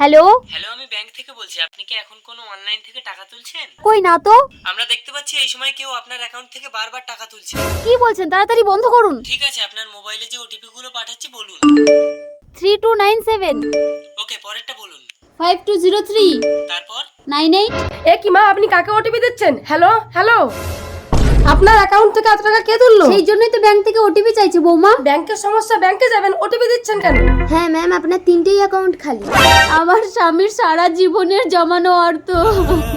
Hello hello, আমি bank থেকে বলছি। আপনি কি এখন কোনো অনলাইন থেকে টাকা তুলছেন? কই না তো। আমরা দেখতে পাচ্ছি এই সময় কেউ আপনার অ্যাকাউন্ট থেকে বারবার টাকা তুলছে। কি বলছেন, তাড়াতাড়ি বন্ধ করুন। ঠিক আছে, আপনার মোবাইলে যে ওটিপি গুলো পাঠাচ্ছি বলুন। 3297 ওকে, পরেরটা বলুন। 5203 তারপর 98। এ কি মা, আপনি কাকে ওটিপি দিচ্ছেন? হ্যালো হ্যালো, আপনার অ্যাকাউন্ট থেকে এত টাকা কে তুললো? সেই জন্যই তো ব্যাংক থেকে ওটিপি চাইছে বৌমা। ব্যাংকের সমস্যা, ব্যাংকে যাবেন, ওটিপি দিচ্ছেন কেন? হ্যাঁ ম্যাম, আপনার 3টেই অ্যাকাউন্ট খালি। আমার স্বামীর সারা জীবনের জমানো অর্থ।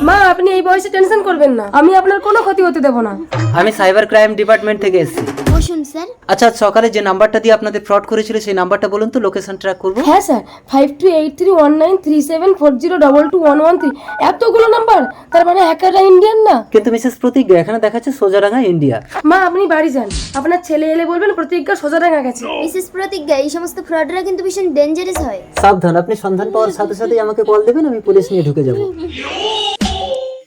মা, আপনি এই বয়সে টেনশন করবেন না, আমি আপনার কোনো ক্ষতি হতে দেব না। আমি সাইবার ক্রাইম ডিপার্টমেন্ট থেকে এসেছি। বসুন স্যার। আচ্ছা, সকালে যে নাম্বারটা দিয়ে আপনাদের ফ্রড করেছিল সেই নাম্বারটা বলুন তো, লোকেশন ট্র্যাক করব। হ্যাঁ স্যার, 5283193740221113। এতগুলো নাম্বার, তার মানে হ্যাকাররা ইন্ডিয়ান না? কিন্তু মিসেস প্রতিজ্ঞা, এখানে দেখাচ্ছে সোজারাঙ্গা ইন্ডিয়া। মা, আপনি বাড়ি যান, আপনার ছেলে এলে বলবেন প্রতিজ্ঞা সোজাডাঙ্গা গেছে। মিসেস প্রতিজ্ঞা, এই সমস্ত ফ্রডরা কিন্তু ভীষণ ডেঞ্জারাস হয়। সাবধান, আপনি সন্ধান পাওয়ার সাথে সাথেই আমাকে কল দেবেন, আমি পুলিশ নিয়ে ঢুকে যাব।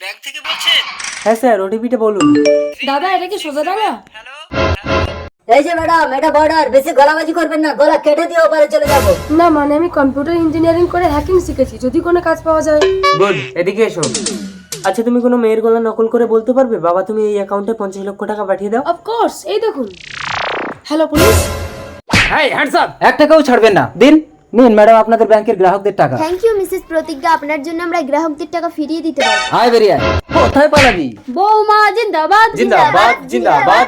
ব্যাংক থেকে বলছেন? হ্যাঁ স্যার, ওটিপিটা বলুন। দাদা, এটা কি সোজাডাঙ্গা? হ্যালো। এই যে ম্যাডাম, এটা বর্ডার, বেশি গলাবাজি করবেন না, গলা কেটে দিয়ে ওপারে চলে যাবো। না মানে আমি কম্পিউটার ইঞ্জিনিয়ারিং করে হ্যাকিং শিখেছি, যদি কোনো কাজ পাওয়া যায়। গুড, এদিকে এসো। আচ্ছা, তুমি কোনো মেয়ের গলা নকল করে বলতে পারবে বাবা তুমি এই অ্যাকাউন্টে 50 লক্ষ টাকা পাঠিয়ে দাও? অফকোর্স, এই দেখুন। Hello police. Hi, hands up! 1 টাকাও ছাড়বেন না। দিন নিন ম্যাডাম, আপনাদের ব্যাংকের গ্রাহকদের টাকা। থ্যাংক ইউ মিসেস প্রতিজ্ঞা, আপনার জন্য আমরা গ্রাহকদের টাকা ফিরিয়ে দিতে পারবো। আয় বেরিয়ে আয়। কোথায় পালাবি? বৌমা জিন্দাবাদ জিন্দাবাদ জিন্দাবাদ।